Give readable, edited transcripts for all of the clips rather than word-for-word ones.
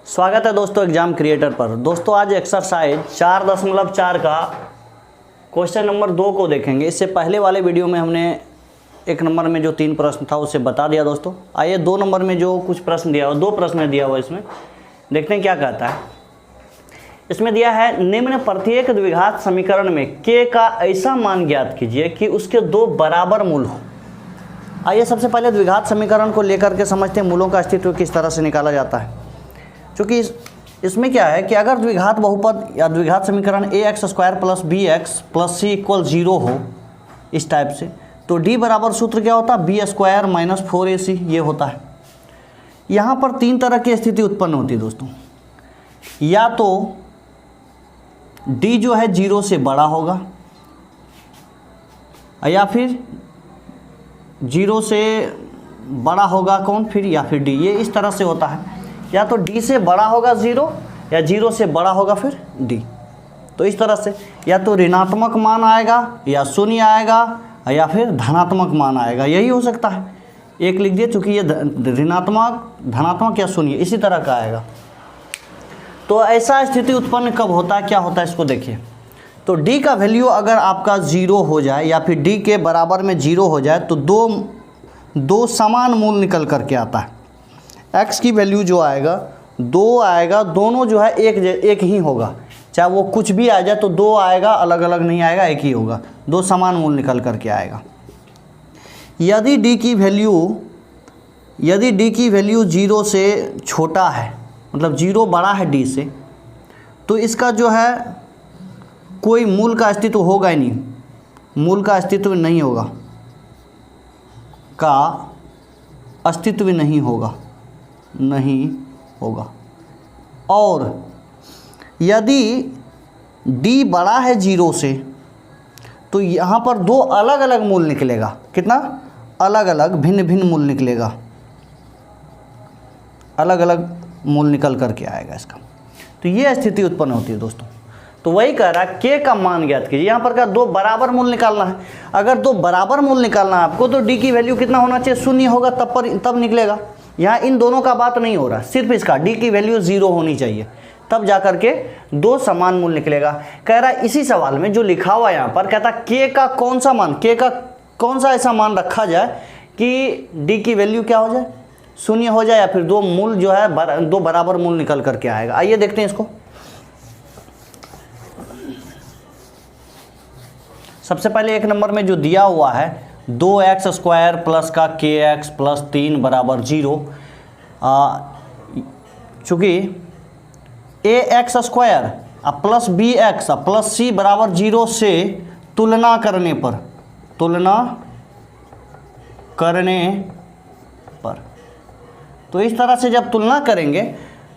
स्वागत है दोस्तों एग्जाम क्रिएटर पर। दोस्तों आज एक्सरसाइज 4.4 का क्वेश्चन नंबर 2 को देखेंगे। इससे पहले वाले वीडियो में हमने 1 नंबर में जो 3 प्रश्न था उसे बता दिया दोस्तों। आइए 2 नंबर में जो कुछ प्रश्न दिया हुआ, 2 प्रश्न दिया हुआ इसमें, देखते हैं क्या कहता है। इसमें दिया है निम्न प्रत्येक द्विघात समीकरण में k का ऐसा मान ज्ञात कीजिए कि उसके 2 बराबर मूल हो। आइए सबसे पहले द्विघात समीकरण को लेकर के समझते हैं मूलों का अस्तित्व किस तरह से निकाला जाता है। क्योंकि इसमें क्या है कि अगर द्विघात बहुपद या द्विघात समीकरण ax² + bx + c = 0 हो इस टाइप से, तो d बराबर सूत्र क्या होता है, b² - 4ac ये होता है। यहाँ पर 3 तरह की स्थिति उत्पन्न होती है दोस्तों। या तो d जो है 0 से बड़ा होगा, या फिर 0 से बड़ा होगा कौन, फिर या फिर d, ये इस तरह से होता है। या तो d से बड़ा होगा 0 या 0 से बड़ा होगा फिर d। तो इस तरह से या तो ऋणात्मक मान आएगा या शून्य आएगा या फिर धनात्मक मान आएगा, यही हो सकता है। एक लिख दिए, चूँकि ये ऋणात्मक, धनात्मक या शून्य इसी तरह का आएगा। तो ऐसा स्थिति उत्पन्न कब होता है, क्या होता है इसको देखिए। तो d का वैल्यू अगर आपका 0 हो जाए या फिर d के बराबर में 0 हो जाए तो दो समान मूल निकल करके आता है। x की वैल्यू जो आएगा 2 आएगा, दोनों जो है एक ही होगा, चाहे वो कुछ भी आ जाए तो 2 आएगा, अलग अलग नहीं आएगा, एक ही होगा, 2 समान मूल निकल करके आएगा। यदि d की वैल्यू 0 से छोटा है, मतलब 0 बड़ा है d से, तो इसका जो है कोई मूल का अस्तित्व होगा ही नहीं, मूल का अस्तित्व नहीं होगा, का अस्तित्व नहीं होगा। और यदि d बड़ा है 0 से, तो यहाँ पर 2 अलग अलग मूल निकलेगा। कितना अलग अलग, भिन्न भिन्न मूल निकलेगा, अलग अलग मूल निकल करके आएगा इसका। तो ये स्थिति उत्पन्न होती है दोस्तों। तो वही कह रहा है k का मान ज्ञात कीजिए। यहाँ पर क्या 2 बराबर मूल निकालना है। अगर 2 बराबर मूल निकालना है आपको तो d की वैल्यू कितना होना चाहिए, 0 होगा, तब निकलेगा। यहाँ इन दोनों का बात नहीं हो रहा, सिर्फ इसका d की वैल्यू 0 होनी चाहिए, तब जा करके 2 समान मूल निकलेगा। कह रहा है इसी सवाल में जो लिखा हुआ यहाँ पर, कहता k का कौन सा मान, k का कौन सा ऐसा मान रखा जाए कि d की वैल्यू क्या हो जाए, 0 हो जाए, या फिर 2 मूल जो है 2 बराबर मूल निकल करके आएगा। आइए देखते हैं इसको। सबसे पहले 1 नंबर में जो दिया हुआ है 2x² + का kx + 3 = 0। चूँकि ax² + bx + c = 0 से तुलना करने पर, तो इस तरह से जब तुलना करेंगे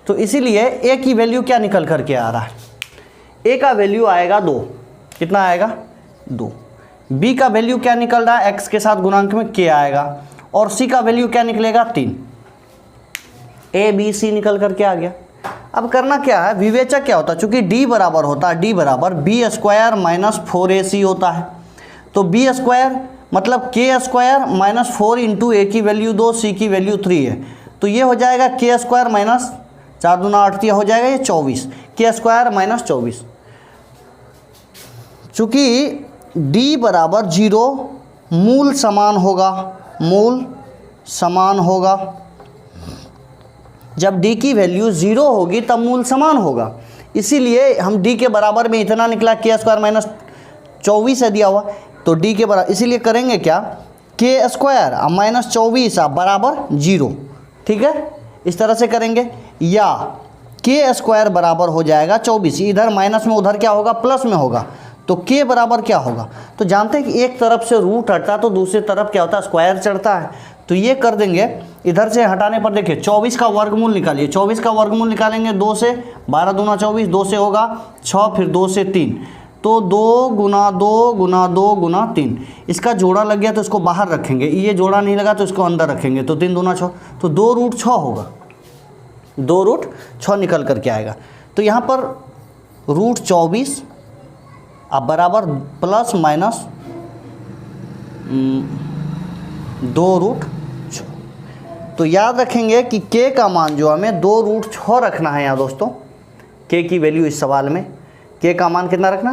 तो इसीलिए a की वैल्यू क्या निकल करके आ रहा है, a का वैल्यू आएगा 2। कितना आएगा, 2। b का वैल्यू क्या निकल रहा है, x के साथ गुणांक में k आएगा, और c का वैल्यू क्या निकलेगा, 3। a b c निकल करके आ गया। अब करना क्या है, विवेचक क्या होता है, चूंकि d बराबर होता है, d बराबर b² - 4ac होता है। तो b² मतलब k² - 4 × a की वैल्यू 2, c की वैल्यू 3 है, तो ये हो जाएगा k² - 4 दूना 8 हो जाएगा ये 24, k² - 24। चूँकि d बराबर 0, मूल समान होगा। जब d की वैल्यू 0 होगी तब मूल समान होगा, इसीलिए हम d के बराबर में इतना निकला, k² - 24 है दिया हुआ, तो d के बराबर, इसीलिए करेंगे क्या, k² - 24 = 0। ठीक है, इस तरह से करेंगे। या k² बराबर हो जाएगा 24, इधर माइनस में उधर क्या होगा, प्लस में होगा, तो k बराबर क्या होगा, तो जानते हैं कि एक तरफ से रूट हटता है तो दूसरी तरफ क्या होता है, स्क्वायर चढ़ता है। तो ये कर देंगे, इधर से हटाने पर देखिए 24 का वर्गमूल निकालिए, 24 का वर्गमूल निकालेंगे 2 से, 12 दूना 24, 2 से होगा 6, फिर 2 से 3, तो 2 × 2 × 2 × 3, इसका जोड़ा लग गया तो इसको बाहर रखेंगे, ये जोड़ा नहीं लगा तो इसको अंदर रखेंगे, तो 3 दूना 6, तो 2√6 होगा, 2√6 निकल करके आएगा। तो यहाँ पर √24 अब बराबर प्लस माइनस 2√6। तो याद रखेंगे कि के का मान जो हमें 2√6 रखना है यहाँ दोस्तों, के की वैल्यू इस सवाल में के का मान कितना रखना,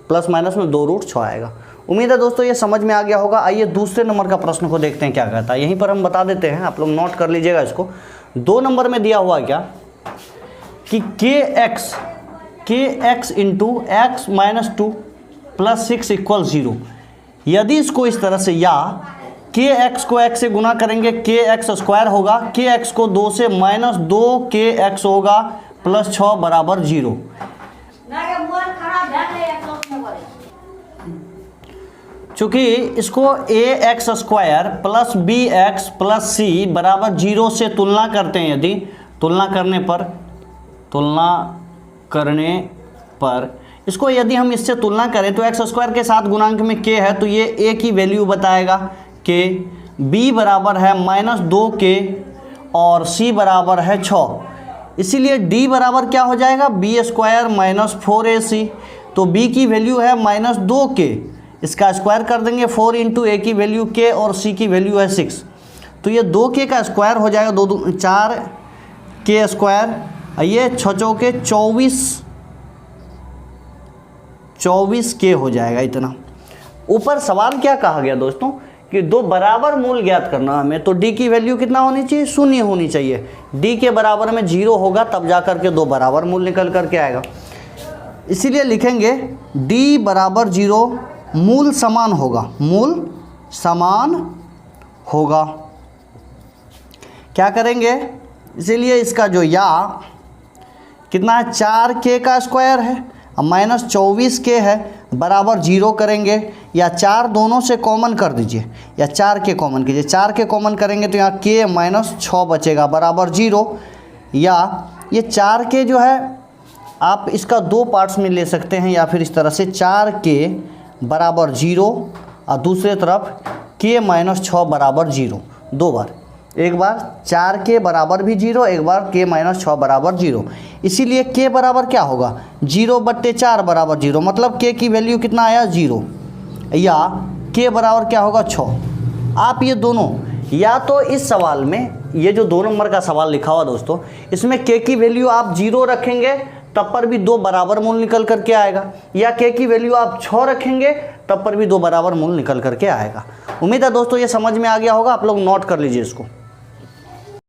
प्लस माइनस में 2√6 आएगा। उम्मीद है दोस्तों ये समझ में आ गया होगा। आइए दूसरे नंबर का प्रश्न को देखते हैं क्या कहता है। यहीं पर हम बता देते हैं, आप लोग नोट कर लीजिएगा इसको। 2 नंबर में दिया हुआ क्या कि के x into x minus 2 plus 6 equal 0। यदि इसको इस तरह से, या के एक्स को x से गुना करेंगे के एक्स स्क्वायर होगा, के एक्स को 2 से माइनस 2 के एक्स होगा प्लस 6 बराबर 0। चूँकि इसको a x square plus b x plus c बराबर 0 से तुलना करते हैं, यदि तुलना करने पर इसको यदि हम इससे तुलना करें तो एक्स स्क्वायर के साथ गुणांक में के है तो ये ए की वैल्यू बताएगा के, बी बराबर है -2k और सी बराबर है 6। इसीलिए डी बराबर क्या हो जाएगा, बी स्क्वायर माइनस 4ac। तो बी की वैल्यू है -2k, इसका स्क्वायर कर देंगे 4 इंटू ए की वैल्यू k और सी की वैल्यू है 6। तो ये 2k का स्क्वायर हो जाएगा 4k स्क्वायर, ये 6 चौके 24k हो जाएगा इतना। ऊपर सवाल क्या कहा गया दोस्तों कि 2 बराबर मूल ज्ञात करना हमें, तो d की वैल्यू कितना होनी चाहिए, 0 होनी चाहिए। d के बराबर में 0 होगा तब जा करके 2 बराबर मूल निकल करके आएगा। इसीलिए लिखेंगे d बराबर 0, मूल समान होगा। क्या करेंगे, इसीलिए इसका जो या कितना है, 4k का स्क्वायर है अब माइनस 24k है बराबर 0 करेंगे, या 4 दोनों से कॉमन कर दीजिए या 4k कॉमन कीजिए। 4k कॉमन करेंगे तो यहाँ k माइनस 6 बचेगा बराबर 0। या ये 4k जो है आप इसका 2 पार्ट्स में ले सकते हैं, या फिर इस तरह से 4k बराबर 0 और दूसरे तरफ k माइनस 6 बराबर 0, 2 बार। एक बार 4k बराबर भी 0, एक बार k माइनस 6 बराबर 0। इसीलिए k बराबर क्या होगा, 0/4 बराबर 0, मतलब k की वैल्यू कितना आया 0, या k बराबर क्या होगा 6। आप ये दोनों, या तो इस सवाल में ये जो 2 नंबर का सवाल लिखा हुआ दोस्तों, इसमें k की वैल्यू आप 0 रखेंगे तब पर भी 2 बराबर मूल निकल करके आएगा, या k की वैल्यू आप 6 रखेंगे तब पर भी 2 बराबर मूल निकल करके आएगा। उम्मीद है दोस्तों ये समझ में आ गया होगा। आप लोग नोट कर लीजिए इसको।